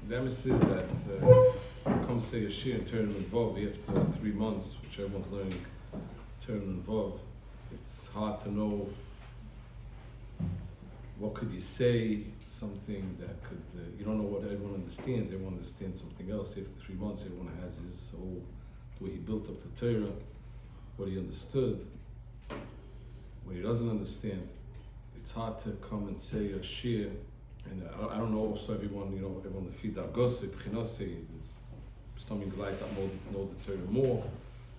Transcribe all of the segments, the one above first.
the emphasis is that if it comes to a Shiur and Torah and Vav, after 3 months, which everyone's learning Torah and Vav, it's hard to know what could you say, something that could, you don't know what everyone understands. Everyone understands something else. After 3 months, everyone has his whole, the way he built up the Torah, what he understood, what he doesn't understand. It's hard to come and say a Shiur, and I don't know also everyone, everyone the feed our Gottlieb, there's some enlightened that know the Torah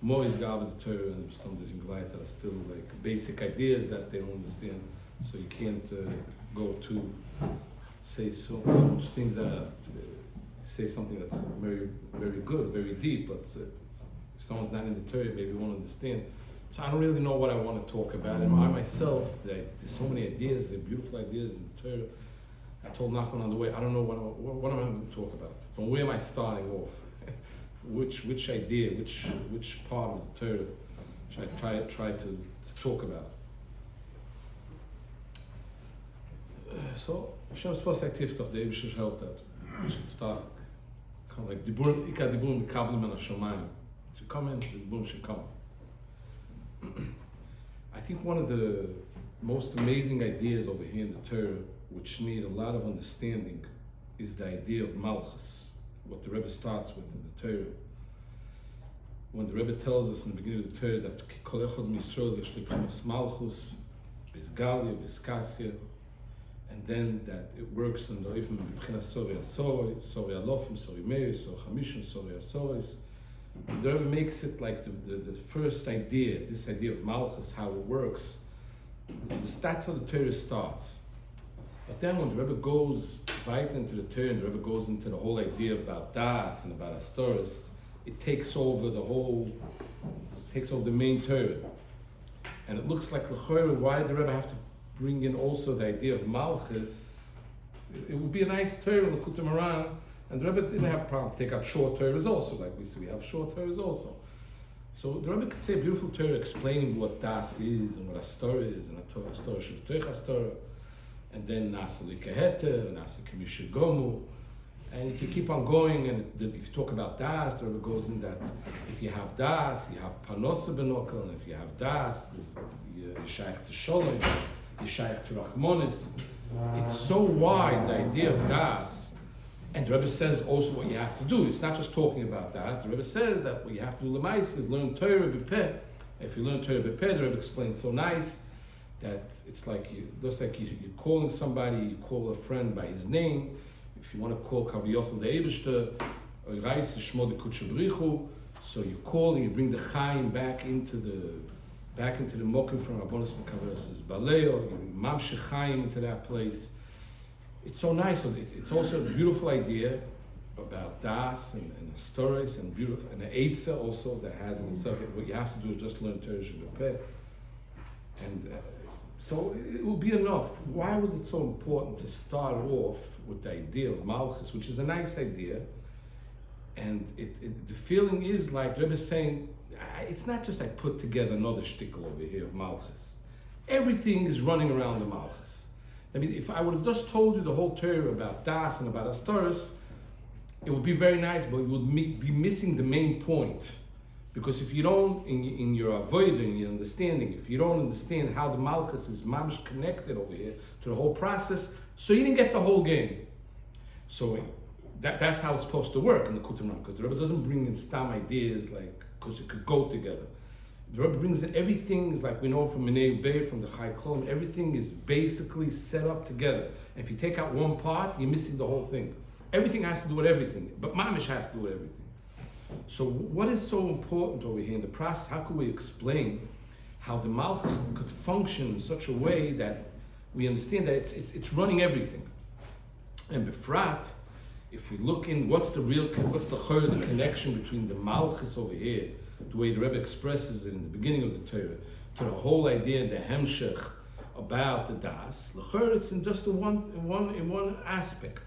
more is gathered the Torah, and some there's enlightened that are still like basic ideas that they don't understand. So you can't go to say so much things that say something that's very, very good, very deep, but if someone's not in the Torah, maybe won't understand. So I don't really know what I want to talk about. And I myself, there's so many ideas, they're beautiful ideas in the Torah. I told Nachman on the way, I don't know what am I going to talk about. From where am I starting off? which idea, which part of the Torah should I try to talk about? So Hashem's first activity, the Rebbe should help that. We should start kind of like Dibur Mikablim and Hashemayim. Should come in, the Dibur should come. I think one of the most amazing ideas over here in the Torah, which need a lot of understanding, is the idea of Malchus, what the Rebbe starts with in the Torah. When the Rebbe tells us in the beginning of the Torah that Kol Echad Misrael Yeshli Malchus, Bizgalia, Bizkasia, and then that it works in the Oifim B'Bchinas Sori Asori, Sori Alofim, Sori Meir, Sori Chamishim, Sori Asoris. The Rebbe makes it like the first idea, this idea of Malchus, how it works. That's how the Torah starts. But then when the Rebbe goes right into the Torah, and the Rebbe goes into the whole idea about Daas and about Astore, it takes over the main Torah. And it looks like l'chorah, why did the Rebbe have to bring in also the idea of Malchus? It would be a nice Torah, l'kutim aran, and the Rebbe didn't have a problem to take out short Torahs also, like we see, we have short Torahs also. So the Rebbe could say a beautiful Torah explaining what Daas is and what Astore is, and Astore should take Astore, and then Nasa Likeheter, Nasa Kemisha Gomu, and you can keep on going. And if you talk about Daas, the Rebbe goes in that if you have Daas, you have Panosa Benokel, and if you have Daas, you're shaykh to Sholem, you're shaykh to Rachmonis. It's so wide, the idea of Daas. And the Rebbe says also what you have to do. It's not just talking about Daas. The Rebbe says that what you have to do l'maisa is learn Torah b'peh. If you learn Torah b'peh, the Rebbe explains so nice that it's like you're calling somebody, you call a friend by his name. If you want to call Kaviyachal the Eibishter, Reis Shmo de Kutchabrichu, so you call and you bring the Chaim back into the Mokim from Rabbonos Mekaverses Baleo, you mamshech Chaim into that place. It's so nice. It's also a beautiful idea about Das and stories and beautiful, and the Eitzah also that has in itself. What you have to do is just learn Torah Shebepeh. And so it will be enough. Why was it so important to start off with the idea of Malchus, which is a nice idea? And the feeling is like the Rebbe is saying, it's not just I put together another shtickle over here of Malchus. Everything is running around the Malchus. I mean, if I would have just told you the whole Torah about Das and about Astore, it would be very nice, but you would be missing the main point. Because if you don't, in your avoiding, your understanding, if you don't understand how the Malchus is mamish connected over here to the whole process, so you didn't get the whole game. So that's how it's supposed to work in the Kutim, because the Rebbe doesn't bring in stam ideas like, because it could go together. The Rebbe brings in everything, is like we know from Minei Beir, from the Chai Kolom, everything is basically set up together. And if you take out one part, you're missing the whole thing. Everything has to do with everything, but Mamish has to do with everything. So what is so important over here in the process? How could we explain how the Malchus could function in such a way that we understand that it's running everything? And Befrat, if we look in what's the connection between the Malchus over here, the way the Rebbe expresses it in the beginning of the Torah, to the whole idea, the Hemshech about the Das, l'chor, it's in just in one aspect.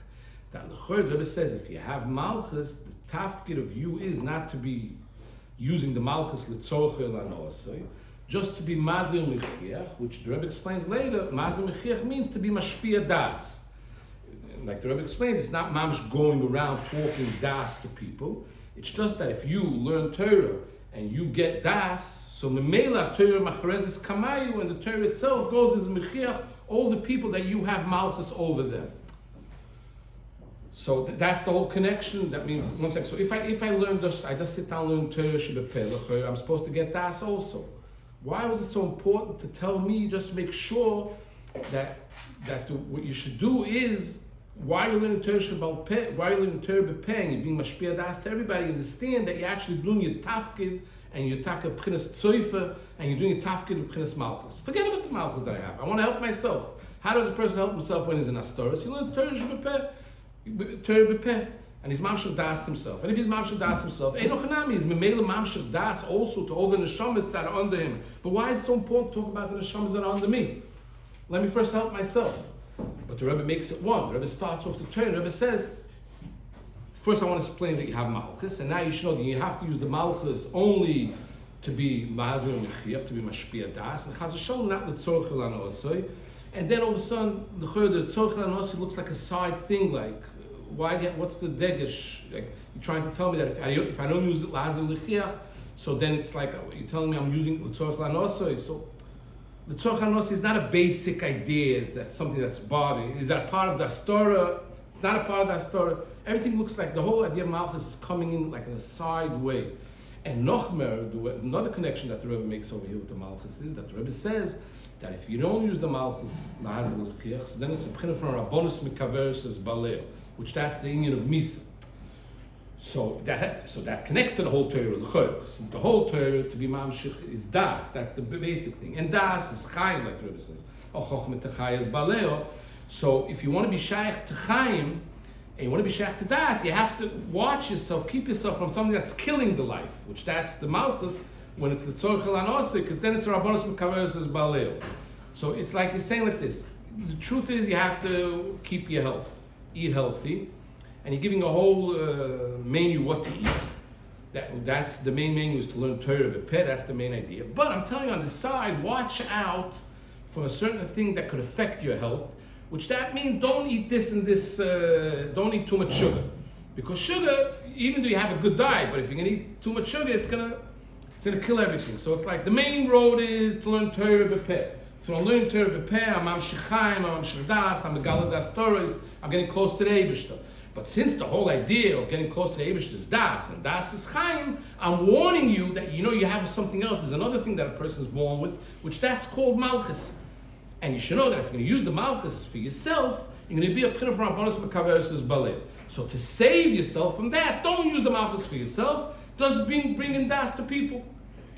That l'chor, the Rebbe says, if you have Malchus, the tafkid of you is not to be using the Malchus l'tzorcher l'anoasoi, just to be mazir mechiach, which the Rebbe explains later. Mazir mechiach means to be mashpia Das. like the Rebbe explains, it's not mamish going around talking Daas to people. It's just that if you learn Torah and you get Daas, so memela Torah machrezes kamayu, and the Torah itself goes as mechiach all the people that you have Malchus over them. So that's the whole connection. That means, one second. So if I learn just, I just sit down and learn Torah shebepeh, I'm supposed to get Daas also. Why was it so important to tell me, just make sure that what you should do is, while you're learning Torah shebepeh, while you're learning Torah bepeh, and you're being mashpia Daas to everybody, understand that you're actually doing your tafkid, and you're taka b'chinas tzoifa, and you're doing your tafkid b'chinas Malchus. Forget about the Malchus that I have. I want to help myself. How does a person help himself when he's in Astore? So he learns Torah bepeh, and he's mamshech Daas himself. And if he's mamshech Daas himself, Einochanami is memela mamshech Daas also to all the neshamas that are under him. But why is it so important to talk about the neshamas that are under me? Let me first help myself. But the Rebbe makes it one. The Rebbe starts off the Torah. The Rebbe says, first I want to explain that you have Malchus, and now you should know that you have to use the Malchus only to be Ma'azer Mechiach, to be Mashpia Daas, and Chaz v'Shalom not the Tzorch Osoi. And then all of a sudden, the Tzorch Osoi looks like a side thing, like, what's the degesh? Like, you're trying to tell me that if I don't use it Ma'azer Mechiach, so then it's like, you're telling me I'm using the Tzorch Osoi. So the Tzorch Osoi is not a basic idea, that's something that's bothering. Is that a part of the Astore? It's not a part of the Astore. Everything looks like the whole idea of Malchus is coming in like in a side way. And Nochmer, another connection that the Rebbe makes over here with the Malchus is that the Rebbe says that if you don't use the Malchus, so then it's a b'china from Rabbonos Mikaveres as Baleo, which that's the union of Misa. So that connects to the whole Torah, since the whole Torah to be Mamshich is Daas, that's the basic thing. And Daas is Chaim, like the Rebbe says. So if you want to be Shaykh to Chaim, and you want to be Shaykh to Daas, you have to watch yourself, keep yourself from something that's killing the life, which that's the Malchus, when it's the Tzorch Osoi, because then it's Rabbonos Mekaveres as Baleo. So it's like you're saying like this. The truth is you have to keep your health, eat healthy, and you're giving a whole menu what to eat. That's the main menu is to learn Torah bepeh, that's the main idea. But I'm telling you on the side, watch out for a certain thing that could affect your health, which that means don't eat this and this, don't eat too much sugar. Because sugar, even though you have a good diet, but if you're gonna eat too much sugar, it's gonna kill everything. So it's like the main road is to learn Torah bepeh. So I'm learning Torah bepeh, I'm mamshech Chaim, I'm mamshech Daas, I'm megaleh das Torahs, I'm getting close to the Eibishter. But since the whole idea of getting close to the Eibishter is Daas, and Daas is Chaim, I'm warning you that you have something else. There's another thing that a person is born with, which that's called Malchus. And you should know that if you're going to use the Malchus for yourself, you're going to be a b'china from Rabbonos Mekaveres as Balei. So to save yourself from that, don't use the Malchus for yourself. Just bring in Daas to people.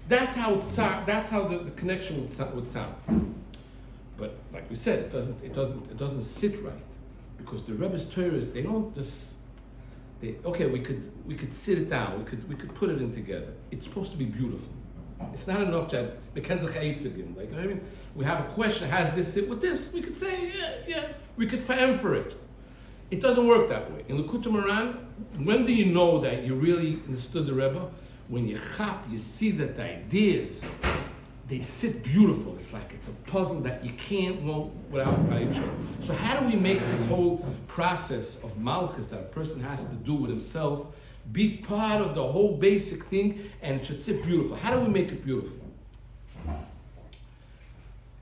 That's how that's how the connection would sound. But like we said, it doesn't sit right, because the Rebbe's Torahs, they don't just we could sit it down, we could put it in together. It's supposed to be beautiful. It's not enough that again. Like, I mean, we have a question, has this sit with this? We could say, yeah, we could fa'em for it. It doesn't work that way. In Likutei Moharan, when do you know that you really understood the Rebbe? When you chap, you see that the ideas, they sit beautiful. It's like it's a puzzle that you can't want without each other. So how do we make this whole process of Malchus that a person has to do with himself be part of the whole basic thing, and it should sit beautiful? How do we make it beautiful?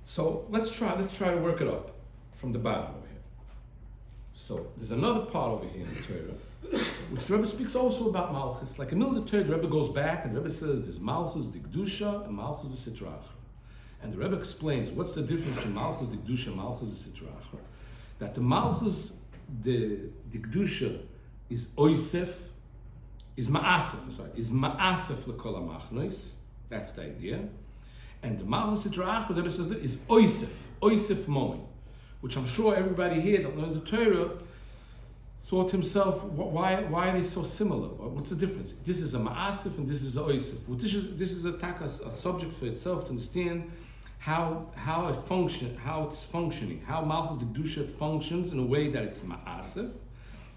So let's try to work it up from the bottom over here. So there's another part over here in the Torah, which the Rebbe speaks also about Malchus. Like in the middle of the Torah, the Rebbe goes back and the Rebbe says there's Malchus Dikdusha and Malchus Sitra Achra. And the Rebbe explains what's the difference between Malchus Dikdusha and Malchus Sitra Achra. That the Malchus Dikdusha is Oisef, is ma'asef l'kol ha'machnos. That's the idea. And the Malchus Sitra Achra, the Rebbe says, is oisef moin, which I'm sure everybody here that learned the Torah thought to himself, why are they so similar? What's the difference? This is a ma'asef and this is a oisef. Well, this is a subject for itself to understand how it's functioning, how Malchus Dikdusha functions in a way that it's ma'asef.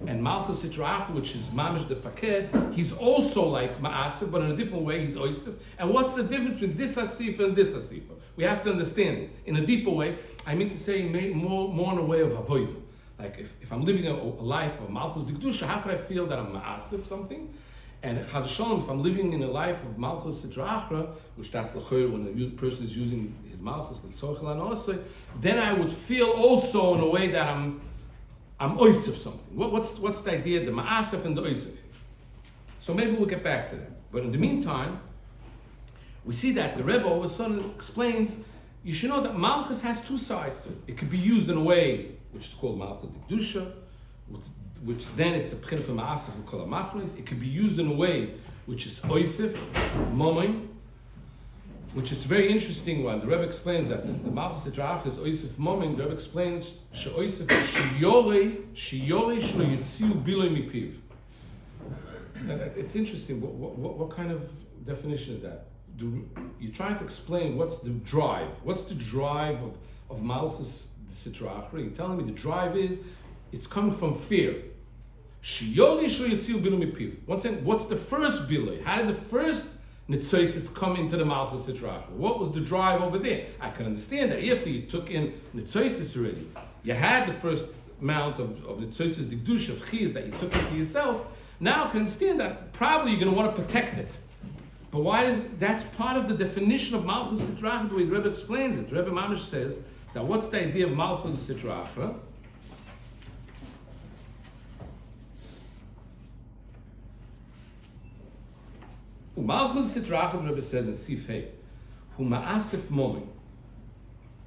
And Malchus Sitra Achra, which is Mamish the Faked, he's also like Ma'asif, but in a different way, he's Oisif. And what's the difference between this Asifa and this Asifa? We have to understand it in a deeper way. I mean to say more in a way of Avodah. Like if I'm living a life of Malchus Dikdusha, how could I feel that I'm ma'asif something? And if I'm living in a life of Malchus Sitra Achra, which that's l'chor when a person is using his Malchus, then I would feel also in a way that I'm oisif something. What's the idea, the ma'asif and the oisif? So maybe we'll get back to that. But in the meantime, we see that the Rebbe all of a sudden explains, you should know that Malchus has two sides to it. It could be used in a way which is called Malchus Dikdusha, which then it's a p'china from ma'asif and kol ha'machlois. It could be used in a way which is oisif, momin, which is very interesting when the Rebbe explains that the Malchus Sitra Achra is oisif momin. The Rebbe explains she'oisif sheyore shelo yitziu biloi mipiv. It's interesting. What kind of definition is that? You're trying to explain what's the drive. What's the drive of Malchus Sitra Achra? You're telling me the drive is it's coming from fear. Once again, what's the first bilay? How did the first Netzoitzes come into the Malchus Sitra Achra? What was the drive over there? I can understand that after you took in Netzoitzes already, you had the first amount of Netzoitzes Dikdusha of Chiz that you took into yourself. Now I can understand that probably you're going to want to protect it. But that's part of the definition of Malchus Sitra Achra, the way the Rebbe explains it. Rebbe Nachman says that what's the idea of Malchus Sitra Achra? Malchus Sitra Achra, the Rebbe says in Sif Hey, Hu ma'asif momin.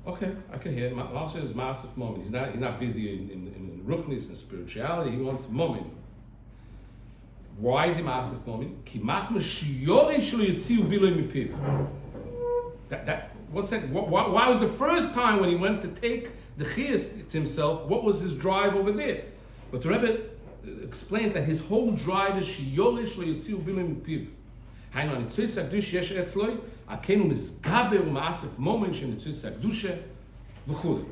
Okay, I can hear it. Malchus is ma'asif momin. He's not busy in ruchnis and spirituality. He wants momin. Why is he ma'asif momin? Ki machma shiyore shelo yitziu biloi mipiv. That 1 second. Why was the first time when he went to take the chiyas to himself? What was his drive over there? But the Rebbe explains that his whole drive is shiyore shelo yitziu biloi mipiv. היינו הניצוץ הקדוש יש אצלוי, הכנו מסגבר ומאסף מומן של ניצוץ הקדושה וכו'.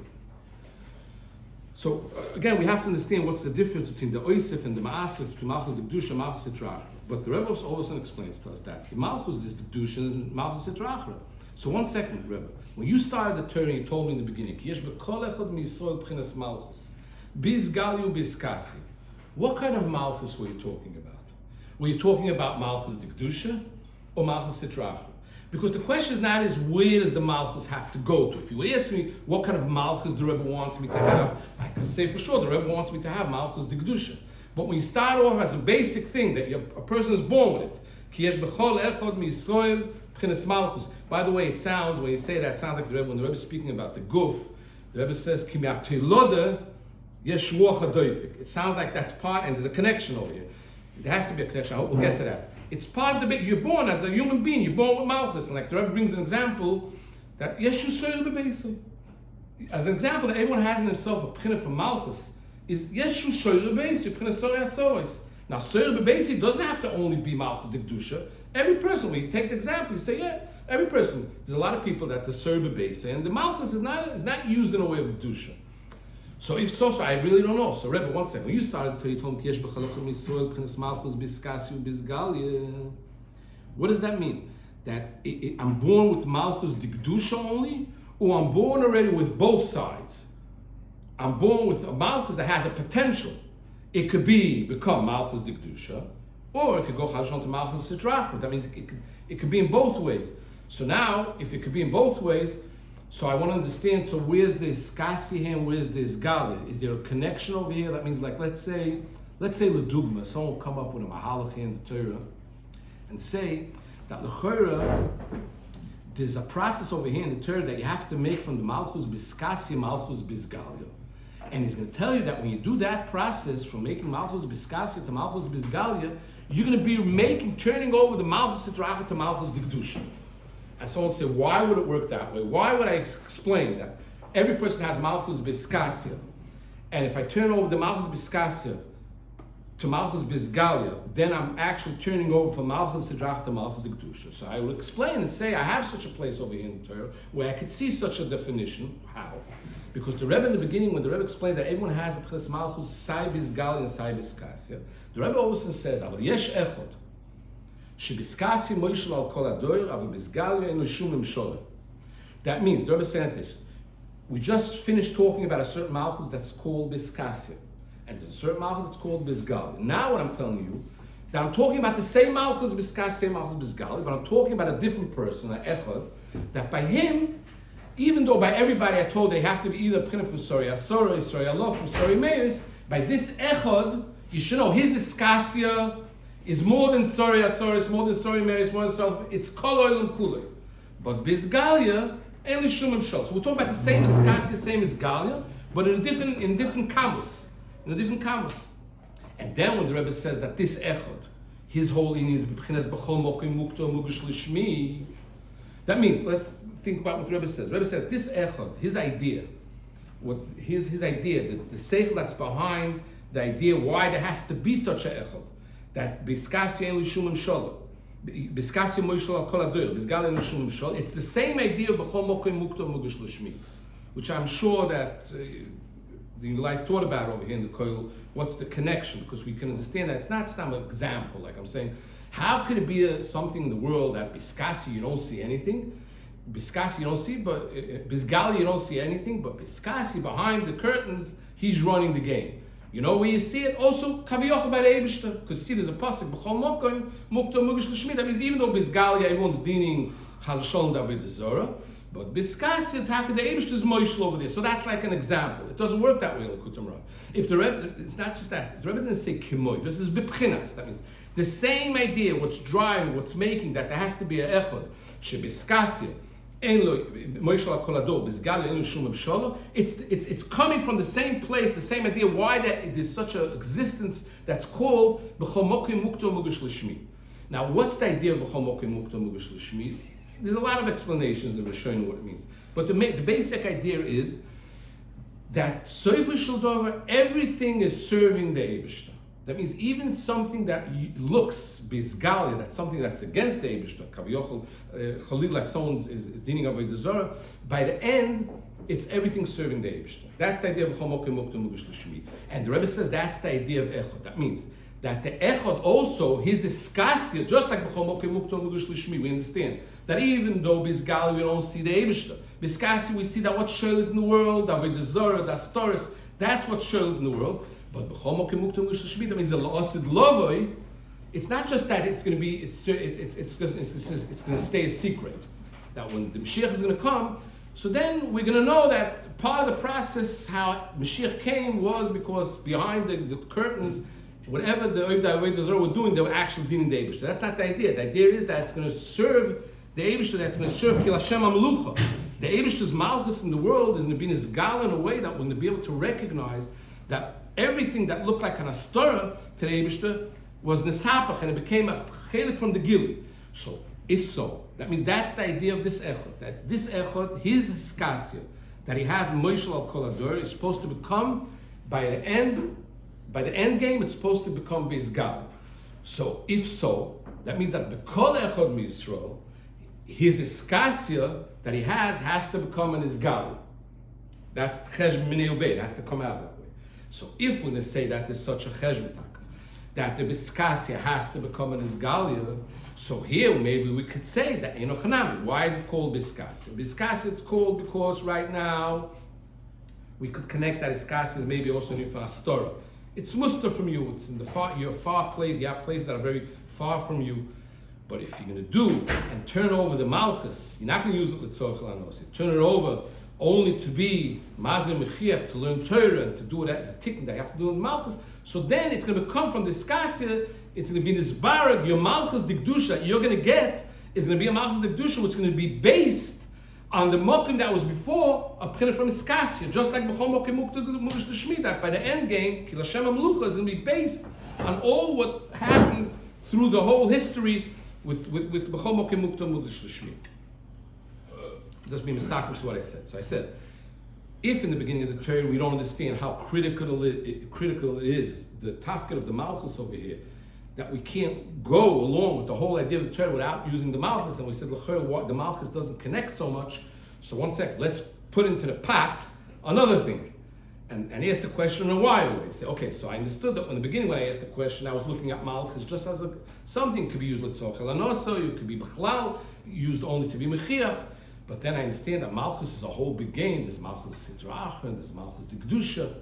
So again, we have to understand what's the difference between the oisif and the ma'asif to Malchus Dikdusha, Malchus Sitra Achra. But the Rebbe also explains to us that Malchus Dikdusha and Malchus Sitra Achra. So 1 second, Rebbe. When you started the Torah, you told me in the beginning, Ki yesh b'kol echad miYisrael b'chinas Malchus, biz gali u'biz kasi. What kind of Malchus were you talking about? Were you talking about Malchus Dikdusha or Malchus Sitra Achra? Because the question is not where does the Malchus have to go to. If you ask me what kind of Malchus the Rebbe wants me to have, I can say for sure the Rebbe wants me to have Malchus Dikdusha. But when you start off as a basic thing that a person is born with it, Ki yesh b'chol echad miYisrael b'chinas Malchus. By the way, it sounds, when you say that, it sounds like the Rebbe, when the Rebbe is speaking about the guf, the Rebbe says, Ki me'ateloda yesh ruach hadoifik. It sounds like that's part, and there's a connection over here. There has to be a connection. I hope we'll get to that. It's part of the you're born as a human being. You're born with Malchus, and like the Rebbe brings an example that Yeshu Soyer Bebeisi. As an example that everyone has in himself a p'china from Malchus is Yeshu Soyer Bebeisi, p'china Soyer Asoros. Now Soyer Bebeisi doesn't have to only be Malchus Dikdusha. Every person, when you take the example, you say, yeah, every person. There's a lot of people that the Soyer Bebeisi, and the Malchus is not used in a way of Dikdusha. So if so, I really don't know. So Rebbe, 1 second. When you started, you told me, what does that mean? That I'm born with Malchus Dikdusha only, or I'm born already with both sides? I'm born with a Malchus that has a potential. It could become Malchus Dikdusha, or it could go Chadashon to Malchus Sitra Achra. That means it could be in both ways. So now, if it could be in both ways, so I want to understand, so where's this Kasi here and where's this Galia? Is there a connection over here? That means, like, let's say L'dugma, someone will come up with a Mahalach here in the Torah and say that L'chora, there's a process over here in the Torah that you have to make from the Malchus Biskasi, Malchus Bisgalia. And he's going to tell you that when you do that process from making Malchus Biskasi to Malchus Bisgalia, you're going to be turning over the Malchus Sitra Achra to Malchus Dikdusha. And someone say, why would it work that way? Why would I explain that every person has Malchus Biskasia, and if I turn over the Malchus Biskasia to Malchus Bisgalia, then I'm actually turning over from Malchus Sitra Achra to Malchus Dikdusha. So I will explain and say, I have such a place over here in the Torah where I could see such a definition. How? Because the Rebbe in the beginning, when the Rebbe explains that everyone has a place Malchus Sai Bisgalia and Sai Biskasia, the Rebbe also says, Aval Yesh Echod. That means, the Rebbe said this, We just finished talking about a certain Malchus that's called Biskasya. And there's a certain Malchus that's called Bisgal. Now what I'm telling you, that I'm talking about the same Malchus Biskasya, same Malchus Bisgal, but I'm talking about a different person, an Echad, that by him, even though by everybody I told they have to be either P'china from Sori Asora, Sori Allah, from Sori Meis, by this Echad, you should know his Iskasya is more than Sori Asora, it's more than Sori Meis, more than Sori, it's Kol Olam Kulei. But Bisgalia, Eli Shumim Shol. So we're talking about the same Iskasya, same as Galia, but in different kamus. In a different kamus. And then when the Rebbe says that this Echad, his holiness, B'chinas B'chol Mokim Mukto Mugush Lishmi, that means, let's think about what the Rebbe says. The Rebbe said this Echad, his idea, his idea, the seichel that's behind the idea why there has to be such a Echad, that Biskasya Eli Shumim Shol, Biskasya Moishal Al Kol Adoyer, Bisgal Eli Shumim Shol, it's the same idea of B'chol Mokim Mukto Mugush Lishmi, which I'm sure that the light thought about over here in the Koil, what's the connection? Because we can understand that it's not some example, like I'm saying, how could it be something in the world that Biskasi you don't see anything, Biskasi you don't see, but Bisgali you don't see anything, but Biskasi behind the curtains, he's running the game. You know where you see it? Also, Kaviyocha by the Eibishter, because you see there's a pasuk, B'chol Mokim, Mukto Mugish L'Shmi, that means even though Bisgali, everyone's dining Chal Shalom David Zora, but Biskasya Taka the Eibush is Moishel over there. So that's like an example. It doesn't work that way in the Kutam Rav. If the Rebbe, it's not just that. The Rebbe didn't say Kimoy. This is Bipchinas. That means the same idea, what's driving, what's making that there has to be a Echad. Shebiskasya, Moishel HaKolador, Bizgali, Enu Shumim Sholo. It's coming from the same place, the same idea, why there's such an existence that's called B'chol Mokim Mukto Mugush Lishmi. Now, what's the idea of B'chol Mokim Mukto Mugush Lishmi? There's a lot of explanations that we're showing you what it means. But the basic idea is that Soifer Shel Dover, everything is serving the Eibishter. That means even something that looks bizgalia, that's something that's against the Eibishter, Kaviyochel, Chalil, like someone's is dining Avodah Zarah, by the end, it's everything serving the Eibishter. That's the idea of B'chol Mokim Mukto Mugush L'Shmi. And the Rebbe says that's the idea of Echad. That means that the Echad also, his iskasya, just like B'chol Mokim Mukto Mugush L'Shmi, we understand that even though Bizgal we don't see the Eibishter, Biskasi we see that what's showed in the world, Avodah Zarah, the Astore, that's what's showed in the world. But B'chol Mokim Mukto Mugush L'Shmi, that means the La'asid Lovoi, it's not just that it's going to be, it's going to stay a secret. That when the Mashiach is going to come, so then we're going to know that part of the process, how Mashiach came, was because behind the curtains, whatever the Avodah Zarah were doing, they were actually dealing the Eibishter. That's not the idea. The idea is that it's going to serve the Eibishter, that's going to serve Kil Hashem HaMelucha. The Eibishter's Malchus in the world is going to be Nizgal in a way that we're going to be able to recognize that everything that looked like an Astore to the Eibishter was Nesapach, and it became a chelik from the Gili. So, if so, that means that's the idea of this Echad, that this Echad, his Skasya, that he has Moishel Al Kol Ador, is supposed to become, by the end game, it's supposed to become Bizgal. So, if so, that means that the Kol Echad Miyisrael, his Iskasya that he has to become an Isgal. That's Cheshb Minei Ubei, it has to come out that way. So if we're going to say that there's such a Cheshb that the Iskasya has to become an Isgalia, so here maybe we could say that Enochanami. Why is it called Biskasya? Biskasya it's called because right now we could connect that Iskasya maybe also in Astore. It's muster from you, it's in the you're far place, you have places that are very far from you. But if you're going to do and turn over the Malchus, you're not going to use it with Tzorch Lanos. Turn it over only to be Mazir Mechiach, to learn Torah, and to do that, the tikkun that you have to do in Malchus. So then it's going to come from this Skasya, it's going to be this Barag, your Malchus Dikdusha you're going to get is going to be a Malchus Dikdusha, which is going to be based on the Mokim that was before, a P'china from Skasya, just like B'chol Mokim Mukto Mugush L'Shmi, that by the end game, Kil Hashem HaMelucha is going to be based on all what happened through the whole history with B'chol Mokim Mukto Mugush L'Shmi. Just be misakish to what I said. So I said, if in the beginning of the Torah we don't understand how critical it is, the tafkid of the Malchus over here, that we can't go along with the whole idea of the Torah without using the Malchus, and we said, the Malchus doesn't connect so much, so one sec, let's put into the pot another thing. And he asked the question in a wider way. Say, okay, so I understood that in the beginning when I asked the question, I was looking at Malchus just as something could be used l'tzorch elanoso, it could be b'chlal, used only to be mechiach. But then I understand that Malchus is a whole big game. There's Malchus Sitra Achra, and there's Malchus Dikdusha.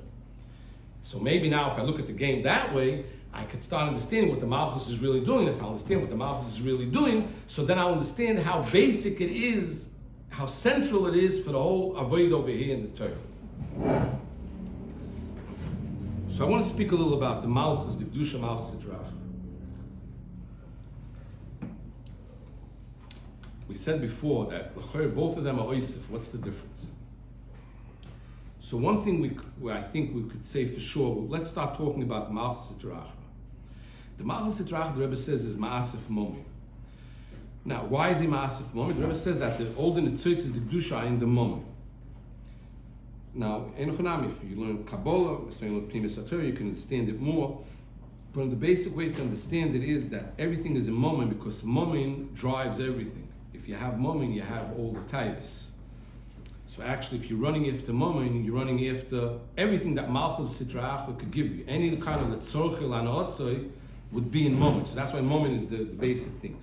So maybe now if I look at the game that way, I could start understanding what the Malchus is really doing. If I understand what the Malchus is really doing, so then I'll understand how basic it is, how central it is for the whole avoid over here in the Torah. So I want to speak a little about the Malchus, the Dikdusha, Malchus Sitra Achra. We said before that both of them are oisif. What's the difference? So one thing I think we could say for sure, let's start talking about the Malchus Sitra Achra. The Malchus Sitra Achra, the Rebbe says, is Ma'asif Momi. Now, why is he Ma'asif Momi? The Rebbe says that the older Netzitzis, the Dikdusha, are in the Momi. Now, if you learn Kabbalah, you can understand it more. But the basic way to understand it is that everything is a moment because momin drives everything. If you have momin, you have all the taivas. So actually, if you're running after momin, you're running after everything that Malchus Sitra Achra could give you. Any kind of the tzorchil and osoi would be in momin. So that's why momin is the basic thing.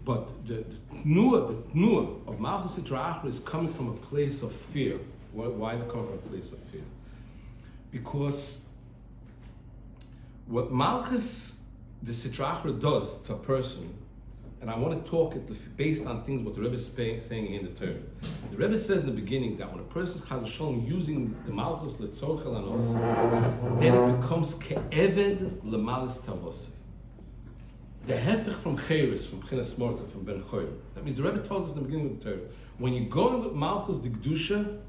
But the tnuah of Malchus Sitra Achra is coming from a place of fear. Why is it coming from a place of fear? Because what Malchus the Sitra Achra does to a person, and I want to talk it based on things what the Rebbe is saying in the Torah. The Rebbe says in the beginning that when a person is Chas v'Shalom using the Malchus letzorchel anos, then it becomes ke'eved lemalis tavosei. The hefech from Cheres, from Chinas Mordechai, from Ben Choyer. That means the Rebbe told us in the beginning of the Torah, when you go with Malchus Dikdusha,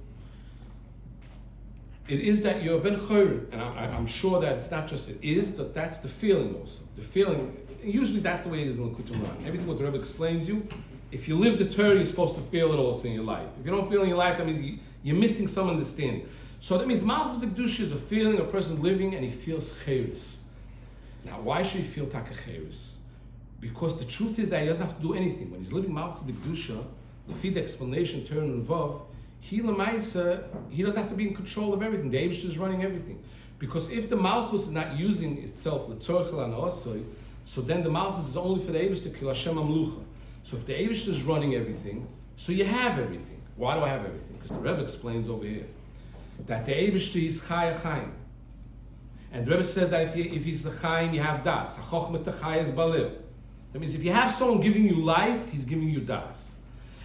it is that you're Ben Choyer, and I'm sure that it's not just it is, but that's the feeling also. The feeling, usually that's the way it is in L'Kutei Moharan. Everything what the Rebbe explains you, if you live the Torah, you're supposed to feel it also in your life. If you don't feel it in your life, that means you're missing some understanding. So that means Malchus Dikdusha is a feeling a person's living and he feels Cheres. Now, why should he feel Taka Cheres? Because the truth is that he doesn't have to do anything. When he's living Malchus Dikdusha, the feed explanation, Torah and Vav, he doesn't have to be in control of everything. The Eibush is running everything. Because if the Malchus is not using itself, l'tzorchel and osoi, so then the Malchus is only for the Eibush to kill Hashem Amlucha. So if the Eibush is running everything, so you have everything. Why do I have everything? Because the Rebbe explains over here that the Eibush is Chaya Chaim. And the Rebbe says that if he's the Chaim, you have Daas. HaChochmet Techai is Balil. That means if you have someone giving you life, he's giving you Daas.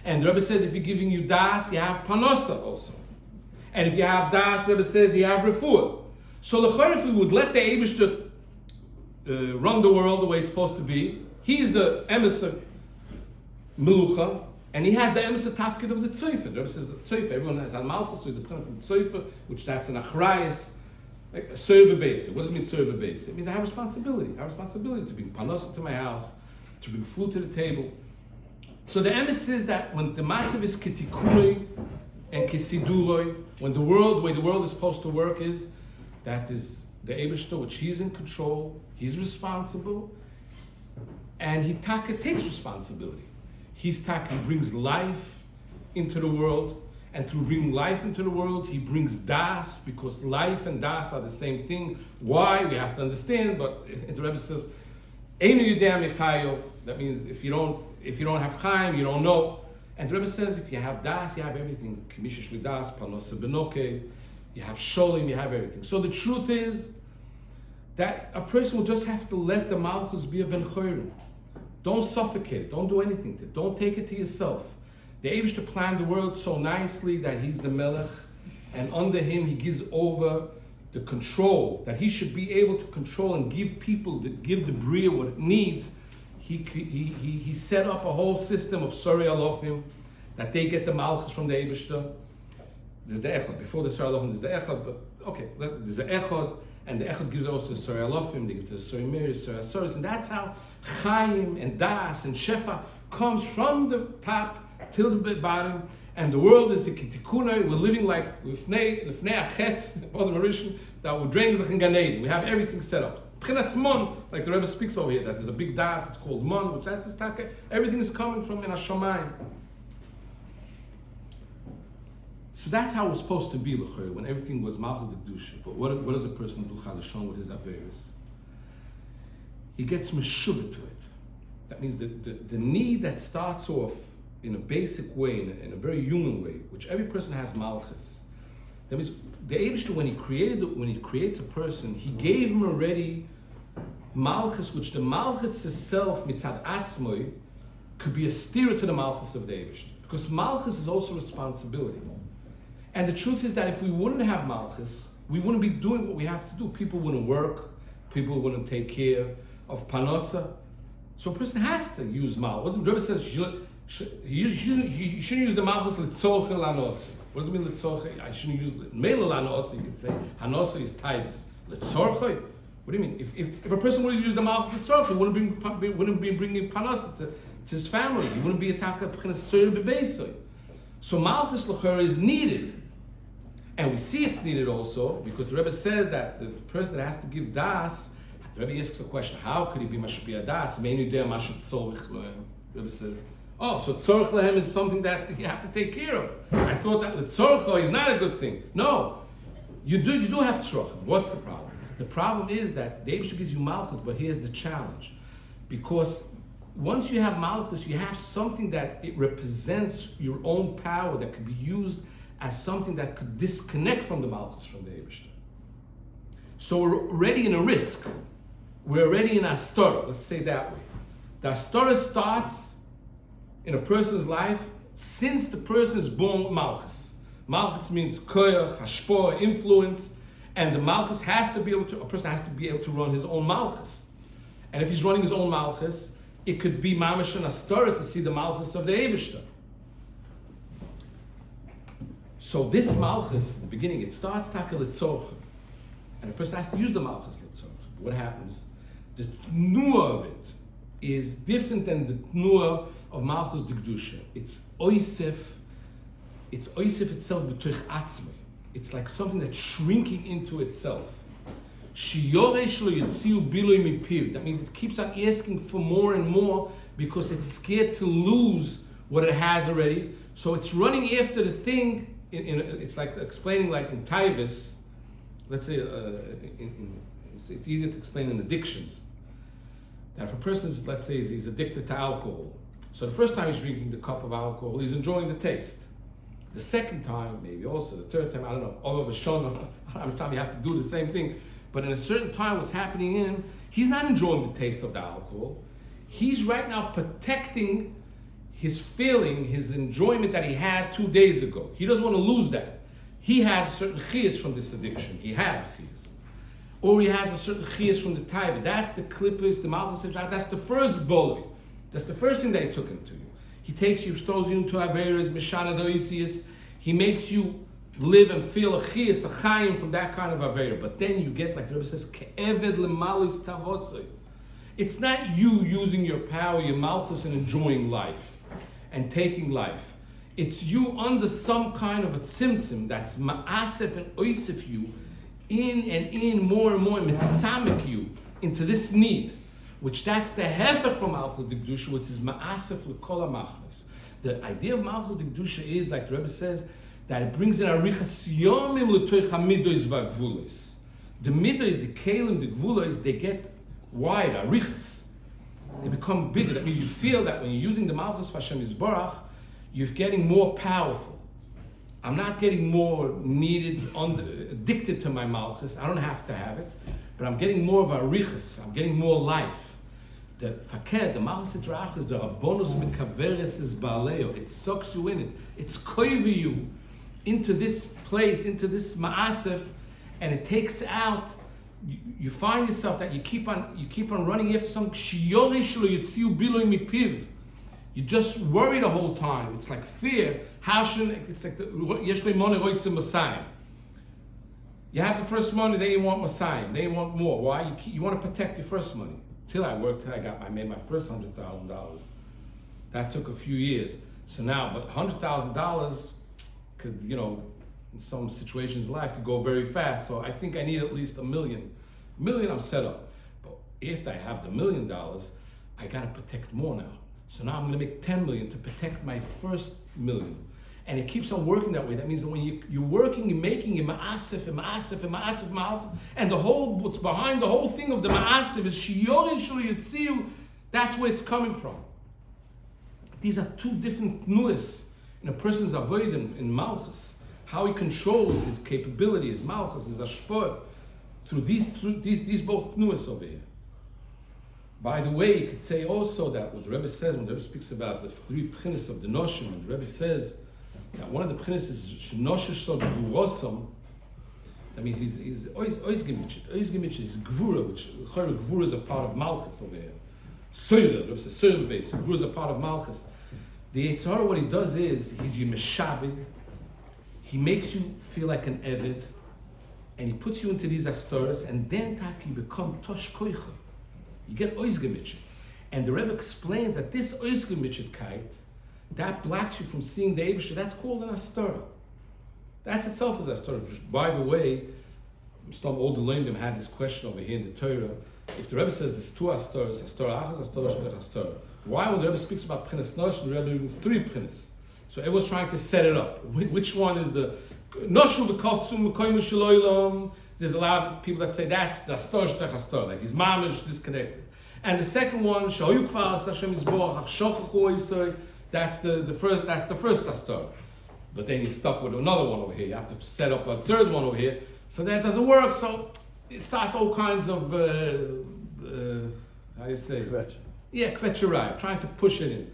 And the Rebbe says if you're giving you Daas, you have Panosa also. And if you have Daas, the Rebbe says you have Refuah. So l'chayr, if we would let the Eibush run the world the way it's supposed to be, he's the emissary Melucha, and he has the emissary Tafkid of the Tzeifer. The Rebbe says the Tzeifer, everyone has a Malchus, so he's a kind of Tzeifer, which that's an Achrayas, like a server base. What does it mean server base? It means I have responsibility. I have responsibility to bring Panosa to my house, to bring food to the table. So the emes is that when the matzav is ketikuroi and kesiduroi, when the way the world is supposed to work is, that is the Eibishter, which he's in control, he's responsible, and he takes responsibility. He brings life into the world, and through bringing life into the world, he brings Daas, because life and Daas are the same thing. Why? We have to understand, but the Rebbe says, Einu Yudei Michayov, that means if you don't have Chaim, you don't know. And the Rebbe says, if you have Das, you have everything. Kimishish Lidas, Panosa Benoke, you have Sholim, you have everything. So the truth is that a person will just have to let the Malchus be a Ben Chorim. Don't suffocate it. Don't do anything to it. Don't take it to yourself. The Eibishter planned the world so nicely that he's the Melech, and under him he gives over the control, that he should be able to control and give the Bria what it needs. He set up a whole system of Sorei Alofim, that they get the Malchus from the Eibishter. There's the Echad. Before the Sorei Alofim, there's the Echad, but okay, there's the Echad, and the Echad gives also the Sorei Alofim, they give to the Sorei Meir, Sorei Asoris, and that's how Chaim and Das and Shefa comes from the top till the bottom, and the world is the Kitikuna. We're living like Lifnei Achet, that we're draining the Gan Eden. We have everything set up. P'chinas Mon, like the Rebbe speaks over here, that there's a big Das, it's called Mon, which that's his taka. Everything is coming from in Hashomayim. So that's how it was supposed to be, l'chayr, when everything was Malchus Dikdusha. But what does a person do chadashon with his averis? He gets meshubah to it. That means the need that starts off in a basic way, in a very human way, which every person has Malchus. That means the Eibishter, when he creates a person, he gave him already Malchus, which the Malchus itself, mitzad atzmoi, could be a steer to the Malchus of the Eibishter. Because Malchus is also responsibility. And the truth is that if we wouldn't have Malchus, we wouldn't be doing what we have to do. People wouldn't work, people wouldn't take care of panosa. So a person has to use Malchus. What the Rebbe says, you shouldn't use the Malchus l'tzorche lanos. What does it mean l'tzorche? I shouldn't use mele lanos, you could say. Hanosa is taivus. L'tzorche? What do you mean? If a person would use the Malchus l'tzorche, he wouldn't be bringing panosa to his family. He wouldn't be a taka b'chinas soyer bebeisoi. So Malchus l'chor is needed. And we see it's needed also because the Rebbe says that the person that has to give Daas, the Rebbe asks a question, how could he be mashpia Daas? Meinu der mashet tzorich lohem. The Rebbe says, oh, so tzorich lohem is something that you have to take care of. I thought that the tzorich is not a good thing. No, you do have tzorich. What's the problem? The problem is that the Eibishter gives you Malchus, but here's the challenge. Because once you have Malchus, you have something that it represents your own power that could be used as something that could disconnect from the Malchus, from the Eibishter. So we're already in a risk. We're already in Astore, let's say that way. The Astore starts in a person's life since the person is born with Malchus. Malchus means koyach, hashpor, influence, and the Malchus has to be able to, a person has to be able to run his own Malchus. And if he's running his own Malchus, it could be mamash and Astore to see the Malchus of the Eibishter. So this Malchus, in the beginning, it starts taka l'tzorche. And a person has to use the Malchus l'tzorche. What happens? The tnuah of it is different than the tnuah of Malchus Dikdusha. It's oisef itself b'toich atzmei. It's like something that's shrinking into itself. Shiur shelo yitziu biloi mipiv. That means it keeps on asking for more and more because it's scared to lose what it has already. So it's running after the thing. It's like explaining, like in taivus. Let's say it's easier to explain in addictions. That if a person is, let's say, he's addicted to alcohol, so the first time he's drinking the cup of alcohol, he's enjoying the taste. The second time, maybe also the third time, I don't know. All of a sudden, how much time you have to do the same thing. But in a certain time, what's happening in him, he's not enjoying the taste of the alcohol. He's right now protecting his feeling, his enjoyment that he had 2 days ago. He doesn't want to lose that. He has a certain chiyas from this addiction. He had a chiyas. Or he has a certain chiyas from the taiva. That's the klippus, the Malchus Sitra Achra. That's the first bully. That's the first thing that he took into you. He takes you, throws you into averas, mishana doisius. He makes you live and feel a chiyas, a chayim from that kind of avera. But then you get, like the Rebbe says, ke'eved lemalis tavosai. It's not you using your power, your Malchus, and enjoying life and taking life. It's you under some kind of a tzimtzum that's ma'asef and oisef you in more and more, mitzamek you into this need, which that's the hefech from Malchus Dikdusha, which is ma'asef l'kol ha'machnos. The idea of Malchus Dikdusha is, like the Rebbe says, that it brings in arichas yomim l'toich hamidois v'agvulos. The midois, the kelim, the gvulos, they get wide, arichas. They become bigger. That means you feel that when you're using the Malchus of Hashem Yisborach, you're getting more powerful. I'm not getting more needed, addicted to my Malchus. I don't have to have it, but I'm getting more of a arichas. I'm getting more life. The faked, the Malchus Sitra Achra, the rabonus mekaveres is baaleo. It sucks you in it. It's koivi you into this place, into this ma'asef, and it takes out. You find yourself that you keep on running after some shiur shelo yitziu biloi mipiv. You just worry the whole time. It's like fear. It's like yesh money roitze Messiah. You have the first money, then you want Messiah, then you want more. Why? You want to protect your first money. Till I made my first $100,000. That took a few years. So now, but $100,000 could, in some situations in life, could go very fast. So I think I need at least $1 million. $1 million, I'm set up. But if I have the $1 million, I got to protect more now. So now I'm going to make 10 million to protect my first million. And it keeps on working that way. That means that when you're working, you're making a ma'asif, and what's behind the whole thing of the ma'asif is shiur shelo yitziu. That's where it's coming from. These are two different nuas in a person's avodah in Malchus. How he controls his capability, his Malchus, his Astore, through these both nuas over here. By the way, you could say also that what the Rebbe says, when the Rebbe speaks about the three p'chinas of the noshim, and the Rebbe says that one of the p'chinas is shenoshish so gvurosam. That means he's always gemitzit. Always gemitzit is gvura, which gvura is a part of Malchus over here. Soira, the Rebbe says soira base. Gvura is a part of Malchus. The Yetzer Hara, what he does is he's yemeshabed. He makes you feel like an eved, and he puts you into these astoras, and then taki become tosh koicha. You get oizgemitchit. And the Rebbe explains that this oizgemitchitkeit, that blocks you from seeing the Eibusha, that's called an Astore. That itself is Astore. By the way, some old Learnim had this question over here in the Torah. If the Rebbe says there's two Astores, Astore Achas, Astore Shmech Astore, why when the Rebbe speaks about P'chinas Nosh, the Rebbe uses three P'chinas? So everyone's trying to set it up. Which one is the Noshu v'koftzum v'koymu shaloylam? There's a lot of people that say that's the Astore Shmech Astore, like his mamish disconnected. And the second one, Shayu Kvalas Hashem Yisborach Hachshochachu Oisoi, that's the first Astore. But then he's stuck with another one over here. You have to set up a third one over here. So that doesn't work. So it starts all kinds of how do you say? Kvetcherai, trying to push it in.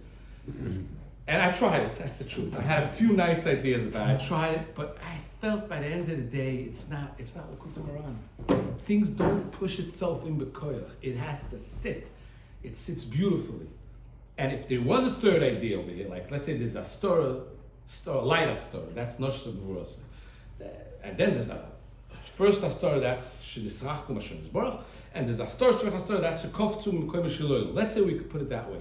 And I tried it, that's the truth. I had a few nice ideas about it. I tried it, but I felt by the end of the day, it's not L'kutim Moran. Things don't push itself in B'koyach. It has to sit. It sits beautifully. And if there was a third idea over here, like let's say there's a light Astore, that's Nosh Gvuros. And then there's a first Astore, that's Shedisrachtum Hashem Yisborach, and there's a Astore Shmech Astore, that's Shekoftzum M'koyim Shiloil. Let's say we could put it that way.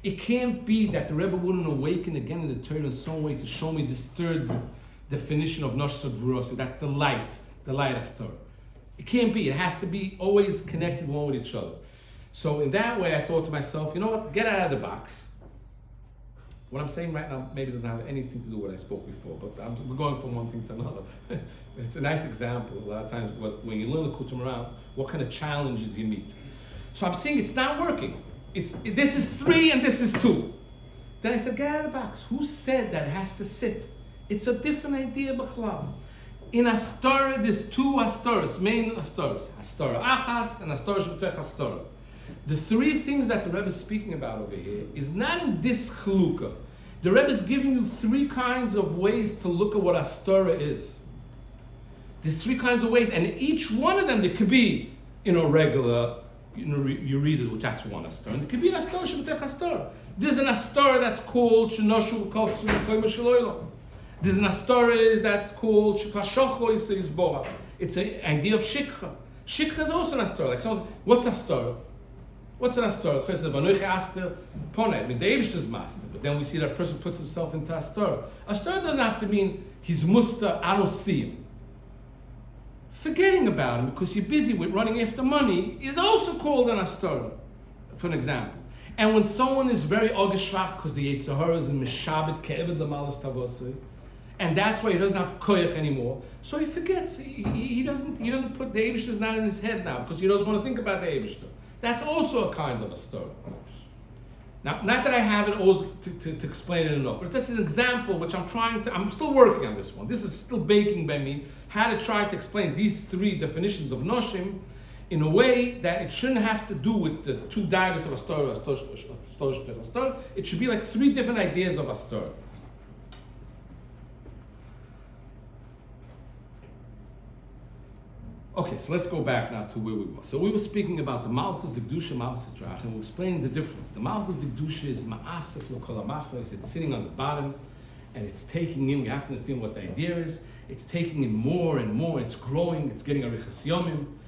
It can't be that the Rebbe wouldn't awaken again in the Torah in some way to show me this third definition of Nosh Gvuros. That's the light Astore. It can't be. It has to be always connected one with each other. So in that way, I thought to myself, you know what? Get out of the box. What I'm saying right now maybe doesn't have anything to do with what I spoke before, but we're going from one thing to another. It's a nice example. A lot of times, when you learn the L'kutim Moran, what kind of challenges you meet. So I'm saying it's not working. This is 3 and this is 2. Then I said, get out of the box. Who said that it has to sit? It's a different idea, b'chlav. In Astore, there's 2 Astores, main Astores. Astore Achas and Astore Shmech Astore. The 3 things that the Rebbe is speaking about over here is not in this chalukah. The Rebbe is giving you 3 kinds of ways to look at what Astore is. There's 3 kinds of ways, and each one of them, there could be, regular, you read it, which that's one Astore, and there could be an Astore Shemtech Astore. There's an Astore that's called Shenoshu V'Kofzu V'Koyim Shaloylam. There's an Astore that's called Shekashocho Yisborach. It's an idea of Shikha. Shikha is also an Astore. Like, so what's Astore? What's an Astore? It means the Eibishter's master. But then we see that person puts himself into Astore. Astore doesn't have to mean he's musta, I don't see him. Forgetting about him because you're busy with running after money is also called an Astore, for an example. And when someone is very ogeshvach because the Yetzer Hara is in Mishabed Ke'eved L'malas Tavosui, and that's why he doesn't have koyach anymore. So he forgets. He doesn't put the Eibishter's not in his head now because he doesn't want to think about the Eibishter. That's also a kind of a story. Now, not that I have it all to explain it enough, but that's an example which I'm still working on this one. This is still baking by me, how to try to explain these 3 definitions of Noshim in a way that it shouldn't have to do with the 2 daggers of Astore. It should be like 3 different ideas of Astore. Okay, so let's go back now to where we were. So we were speaking about the Malchus Dikdusha, Malchus Sitra Achra, and we're explaining the difference. The Malchus Dikdusha is ma'asef l'kol ha'machlos. It's sitting on the bottom, and it's taking in. We have to understand what the idea is. It's taking in more and more. It's growing. It's getting a riches yomim,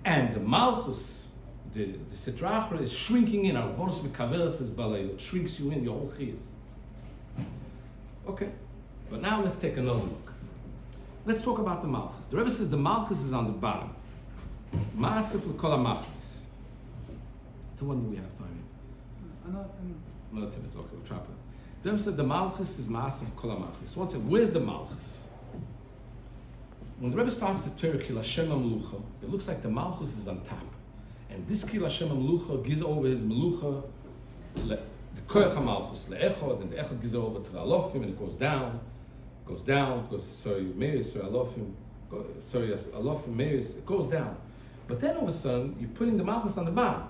and the Malchus, the Sitra Achra, is shrinking in. Our bonus mekaveres says balei. It shrinks you in your whole chiyas. Okay, but now let's take another look. Let's talk about the Malchus. The Rebbe says the Malchus is on the bottom. Ma'asef l'kol ha'machlos. To when do we have time? Another 10 minutes. Okay, we'll try it. The Rebbe says the Malchus is ma'asef l'kol ha'machlos. So one said, where's the Malchus? When the Rebbe starts the Torah, Ki L'Hashem HaMelucha, it looks like the Malchus is on top. And this Ki L'Hashem HaMelucha gives over his Melucha the koyach HaMalchus le'echod, and the echod gives over to the alofim, and it goes down, goes to sorry meis, sorry alofim, sorry alofim meis, it goes down. But then all of a sudden, you're putting the Malchus on the bottom.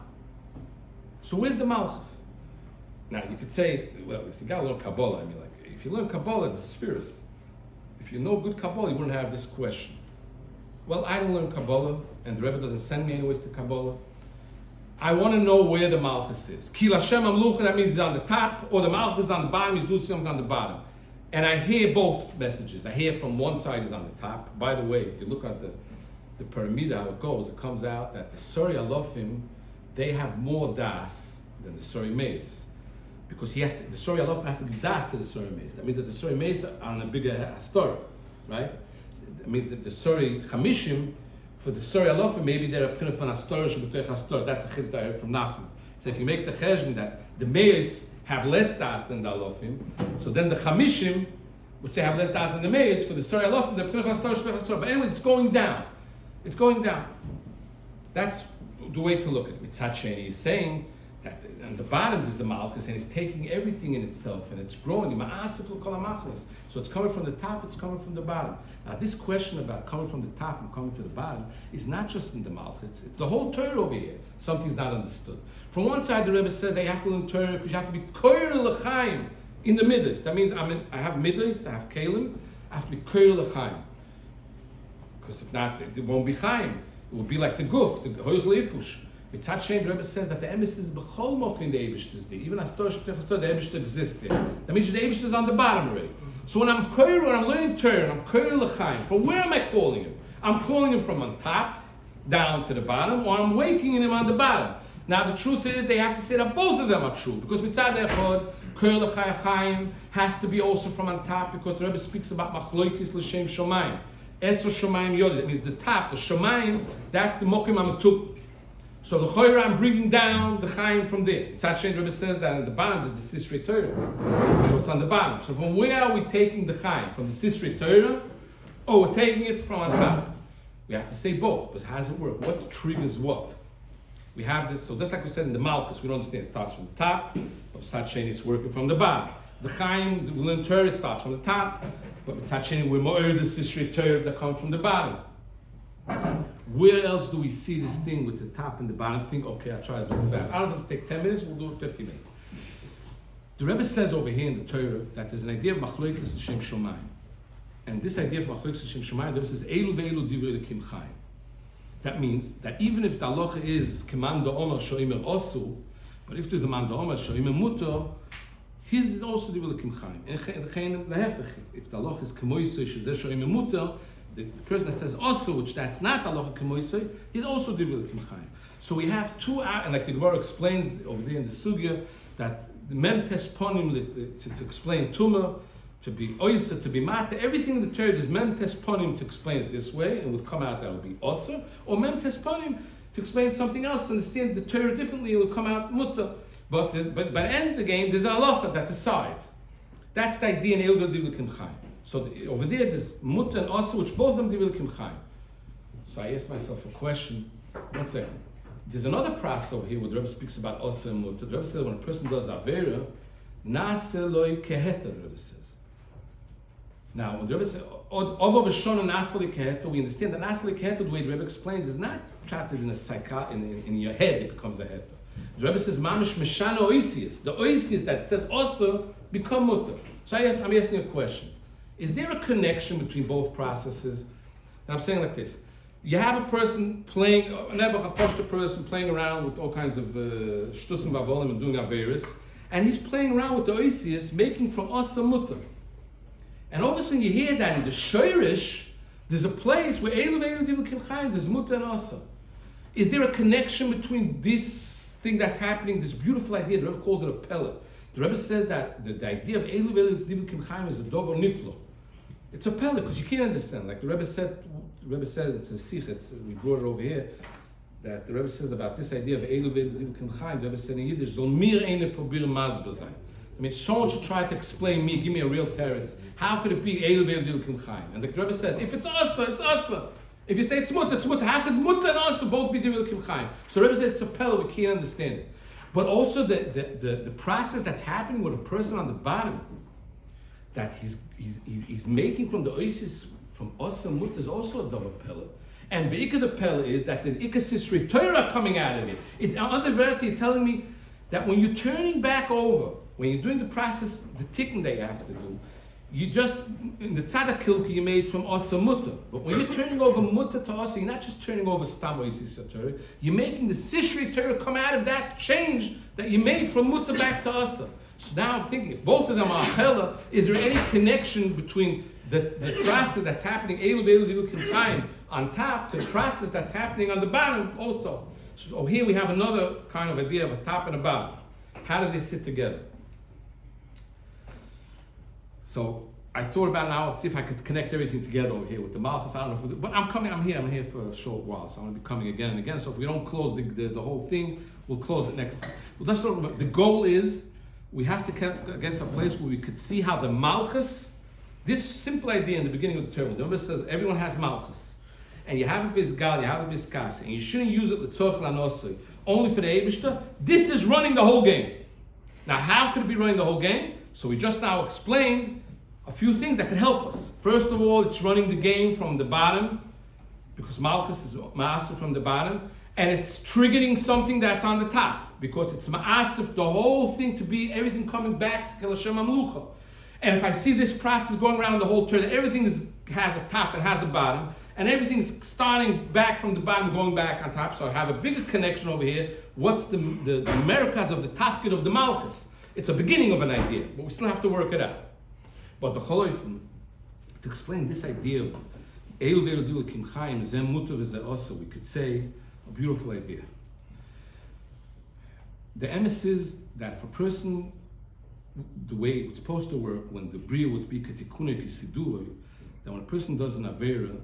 So where's the Malchus? Now you could say, well, you got to learn Kabbalah. I mean, like, if you learn Kabbalah, the spheres. If you know good Kabbalah, you wouldn't have this question. Well, I don't learn Kabbalah, and the Rebbe doesn't send me anyways to Kabbalah. I want to know where the Malchus is. Ki Lashem Amlucha, that means he's on the top, or the Malchus is on the bottom, he's doing something on the bottom. And I hear both messages. I hear from one side he's on the top. By the way, if you look at the pyramid, how it goes, it comes out that the Sori Alofim, they have more Daas than the Sori Meis. Because the Sori Alofim have to be Daas to the Sori Meis. That means that the Sori Meis are on a bigger Astore, right? It means that the Sori Chamishim, for the Sori Alofim, maybe they're a pinna from Astore, Shabbatech Astore. That's a chiddush that I heard from Nachman. So if you make the cheshbon that the Meis have less Daas than the Alofim, so then the Chamishim, which they have less Daas than the Meis, for the Sori Alofim, they're pinna from Astore, Shabbatech Astore. But anyways, it's going down. It's going down. That's the way to look at it. Mitzat Sheni is saying that on the bottom is the Malchus, and it's taking everything in itself, and it's growing. So it's coming from the top, it's coming from the bottom. Now this question about coming from the top and coming to the bottom is not just in the Malchus, it's the whole Torah over here. Something's not understood. From one side, the Rebbe says they have to learn Torah because you have to be koyer l'chaim in the middle. That means I have middles, I have kalim, I have to be koyer l'chaim. Because if not, it won't be chaim. It will be like the guf, the hoich leipush. Mitzat Shem, the Rebbe says that the emes is b'chol mot in the Eibishter's day. Even Astore, the Eibishter exists there. That means the Eibishter is on the bottom already. So when I'm learning Torah, I'm koyer l'chaim. From where am I calling him? I'm calling him from on top down to the bottom, or I'm waking him on the bottom. Now the truth is, they have to say that both of them are true, because mitzad echad, koyer l'chaim has to be also from on top, because the Rebbe speaks about machloikis l'shem shomayim. Esra Shomayim Yodid, that means the top, the Shomayim, that's the Mokim Amatuk. So the Choyra, I'm bringing down the Chaim from there. Tzad Shen Rebbe says that in the bottom is the Sisrei Torah. So it's on the bottom. So from where are we taking the Chaim? From the Sisrei Torah? Oh, we're taking it from on top. We have to say both, but how does it work? What triggers what? We have this, so just like we said in the Malchus, we don't understand it starts from the top, but Tzad Shen it's working from the bottom. The Chaim, we learn Torah, it starts from the top. But Mitzat Sheni, we're more the Sisrei Torah that come from the bottom. Where else do we see this thing with the top and the bottom? Think, okay, I'll try to do it fast. I don't know if it's take 10 minutes, we'll do it 50 minutes. The Rebbe says over here in the Torah that there's an idea of Machloikis L'Shem Shomayim. And this idea of Machloikis L'Shem Shomayim, the Rebbe says, Eilu ve'eilu divrei l'kim chayim. That means that even if the halacha is Keman da'omer sho'imer osu, but if there's a man da'omer sho'imer muto, his is also the Kim Chaim. If the Allah is Kemoisoi, the person that says also, which that's not Allah Kemoisoi, is also the Kim Chaim. So we have two, and like the Gemara explains over there in the Sugya, that the Mem Tesponim to explain Tumah, to be Oysa, to be Mata, everything in the Torah is Mem Tesponim to explain it this way, and would come out that will be also, or Mem Tesponim to explain something else, to understand the Torah differently, it will come out Mutta. But by the end of the game, there's a halacha that decides. That's the idea in Eilgul Divul Kim Chaim. So over there, there's Mutta and Asa, which both of them Divul Kim Chaim. So I asked myself a question. One second. There's another process over here where the Rebbe speaks about Asa and Mutta. The Rebbe says when a person does Avera, Nase Loi Keheta, the Rebbe says. Now, when the Rebbe says, Ovav Shona Nase Loi Keheta, we understand that Nase Loi Keheta, the way the Rebbe explains, is not trapped in in your head, it becomes a Heta. The Rebbe says, Mamish Meshana Oisius. The Oisius that said also become Mutter. So I'm asking a question. Is there a connection between both processes? And I'm saying like this. You have a person playing, a person playing around with all kinds of shtusim vavolim and doing averis, and he's playing around with the Oisius, making from Asa Mutter. And all of a sudden you hear that in the Shoirish, there's a place where there's Mutter and Asa. Is there a connection between this thing that's happening, this beautiful idea? The Rebbe calls it a pella. The Rebbe says that the idea of Eilu ve'elu divul kim chaim is a dover niflo. It's a pella because you can't understand. Like the Rebbe said it's a sikh. We brought it over here. That the Rebbe says about this idea of Eilu ve'elu divul kim chaim. The Rebbe said in Yiddish, "Zol mir eine probir mazber sein." I mean, someone should try to explain me, give me a real teretz. How could it be Eilu ve'elu divul kim chaim? And the Rebbe says, if it's asa, it's asa. If you say it's mutter, it's mutter. How could mutter and asa both be divul kim chaim? So the Rebbe said it's a pella. We can't understand it. But also the process that's happening with a person on the bottom, that he's making from the oasis, from us and mut, is also a double pillar. And the ikka the pillar is that the ikka sisri Torah coming out of it. It's on the verity telling me that when you're turning back over, when you're doing the process, the tikkun that you have to do, you just, in the tzaddik kilka you made from asa mutta. But when you're turning over mutta to asa, you're not just turning over stam oasis Torah, you're making the sisri Torah come out of that change that you made from mutta back to asa. So now I'm thinking, if both of them are pella, is there any connection between the process that's happening on top to the process that's happening on the bottom also? So here we have another kind of idea of a top and a bottom. How do they sit together? So I thought about now, let's see if I could connect everything together over here with the Malchus. I don't know, but I'm here for a short while, so I'm going to be coming again and again. So if we don't close the whole thing, we'll close it next time. But let's not remember, the goal is we have to get to a place where we could see how the Malchus, this simple idea in the beginning of the Torah, the Rebbe says everyone has Malchus. And you have a Bizgal, you have a Bizkas, and you shouldn't use it l'tzorch lanosei, only for the Eibishter. This is running the whole game. Now, how could it be running the whole game? So we just now explained a few things that could help us. First of all, it's running the game from the bottom, because Malchus is Ma'asif from the bottom, and it's triggering something that's on the top, because it's Ma'asif, the whole thing to be everything coming back to Kel Hashem HaMelucha. And if I see this process going around the whole Torah, everything has a top and has a bottom, and everything's starting back from the bottom, going back on top. So I have a bigger connection over here. What's the Americas of the tafkid of the Malchus? It's a beginning of an idea, but we still have to work it out. But to explain this idea of Eilu Veilu Dilu Kim Chaim, Zem Mutar V'Zeh Osa, we could say a beautiful idea. The emes is that if a person, the way it's supposed to work, when the Bria would be Ketikune Kisiduloi, that when a person does an Avera,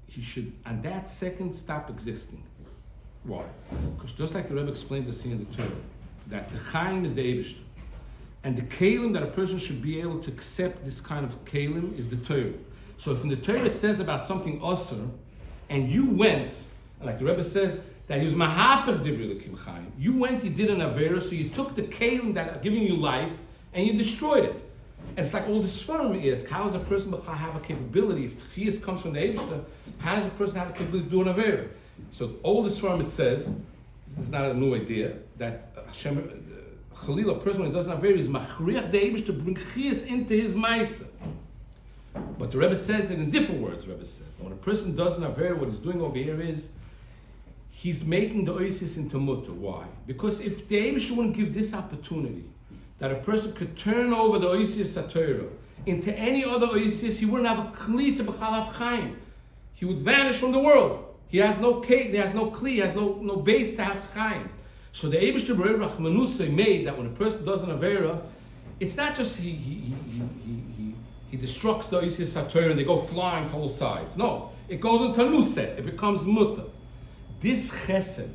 he should, on that second, stop existing. Why? Because just like the Rebbe explains us here in the Torah, that the Chaim is the Eibishter. And the Kalim that a person should be able to accept this kind of Kalim is the Torah. So if in the Torah it says about something Osir, and you went, like the Rebbe says, that he was Mahapach Divrei L'Kim Chaim, you went, you did an Avera, so you took the Kalim that are giving you life, and you destroyed it. And it's like all this Sfarim is, how does a person have a capability, if Tchias comes from the Eibishter, how does a person have a capability to do an Avera? So all this Sfarim it says, this is not a new idea, that Hashem, Chalil, a person when he doesn't have Avera, is Machriach the Eibush to bring Chias into his Maisa. But the Rebbe says it in different words. The Rebbe says, when a person doesn't have Avera, what he's doing over here is, he's making the Oasis into Mutter. Why? Because if the Eibush wouldn't give this opportunity, that a person could turn over the Oasis Torah into any other Oasis, he wouldn't have a Kli to B'chalav Chaim. He would vanish from the world. He has no Kli, he has no Kli, he has no base to have Chaim. So the Eibishter B'Rei Rachmanusay made that when a person does an Avera, it's not just he destructs the Oasis Torah and they go flying to all sides. No, it goes into Nuset, it becomes Mutter. This Chesed,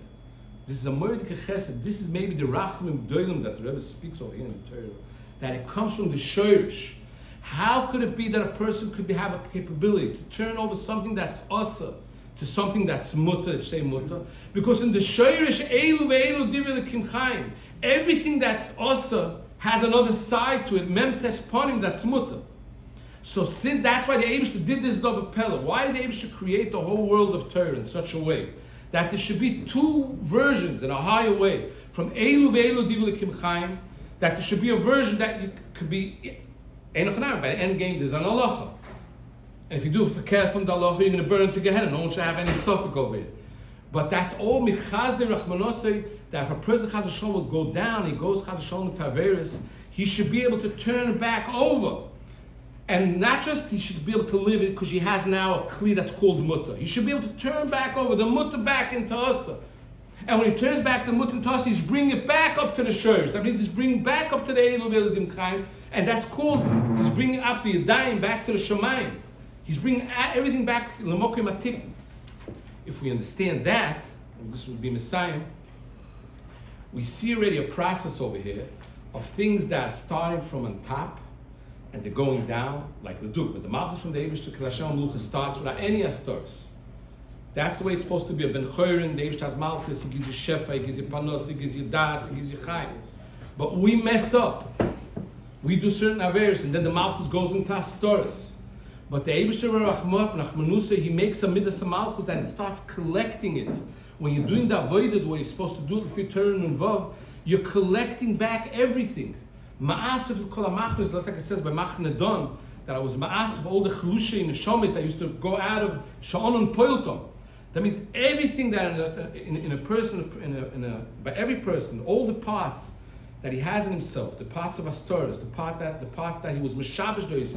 this is a Mordechai Chesed, this is maybe the Rachmim Doilim that the Rebbe speaks over here in the Torah, that it comes from the Shiur. How could it be that a person could have a capability to turn over something that's Asa to something that's Mutter, say Mutter? Because in the Shiur, Eilu Ve'eilu Divrei L'Kim Chaim, everything that's Asa has another side to it, Memtes Ponim, that's Mutter. So since that's why the Eibishter did this double Pella, why did the Eibishter create the whole world of Torah in such a way? That there should be two versions in a higher way, from Eilu Ve'eilu Divrei L'Kim Chaim, that there should be a version that you could be, by the end game there's an halacha. And if you do fakir from the halacha, you're going to burn to Gehenna. No one should have any suffix over it. But that's all michazde rachmanosei, that if a person Chas v'Shalom will go down, he goes Chas v'Shalom to Averis, he should be able to turn back over. And not just he should be able to live it because he has now a kli that's called mutter. He should be able to turn back over the mutter back into asa. And when he turns back the mutter into asa, he's bringing it back up to the shores. That means he's bringing back up to the Eilu Ve'eilu Dim Chaim, and that's called, he's bringing up the Yadayim back to the Shemayim. He's bringing everything back to L'mokim Atik. If we understand that, and this would be Messiah, we see already a process over here of things that are starting from on top and they're going down, like the Duk. But the Malchus from the Eibush to Kel Hashem HaMelucha starts without any Astores. That's the way it's supposed to be. A ben chorin, the Eibush has Malchus, he gives you shefa, he gives you panos, he gives you das, he gives you chayim. But we mess up. We do certain averes, and then the Malchus goes into Astores. But the Eibush Nachmanusa, he makes a midas of Malchus that it starts collecting it. When you're doing the avodah the way you're supposed to do it, if you turn and vav, you're collecting back everything. Ma'asif kol ha'machnes, like it says by Machnedon, that I was ma'asif all the chelusha in the shomes that used to go out of sha'onon poiltom. That means everything that in a person, by every person, all the parts that he has in himself, the parts of Astore, the parts that he was meshabesh doyis,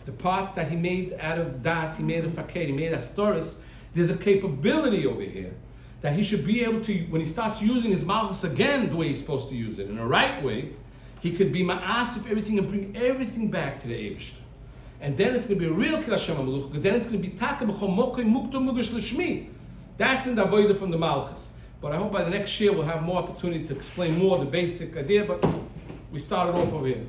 the parts that he made out of Daas, he made of fakir, he made Astore. There's a capability over here that he should be able to, when he starts using his Malchus again the way he's supposed to use it, in the right way, he could be ma'asif everything and bring everything back to the Eibush. And then it's going to be a real Kiddush HaMaluch, then it's going to be taka b'chol mokoi mukto mugash l'shmi. That's in the avodah from the Malchus. But I hope by the next year we'll have more opportunity to explain more the basic idea, but we started off over here.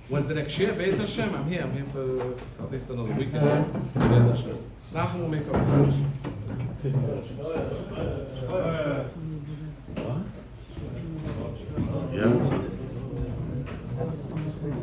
When's the next year? Be'ez Hashem, I'm here for at least another week. Be'ez Hashem. Nachum will make up. Yeah.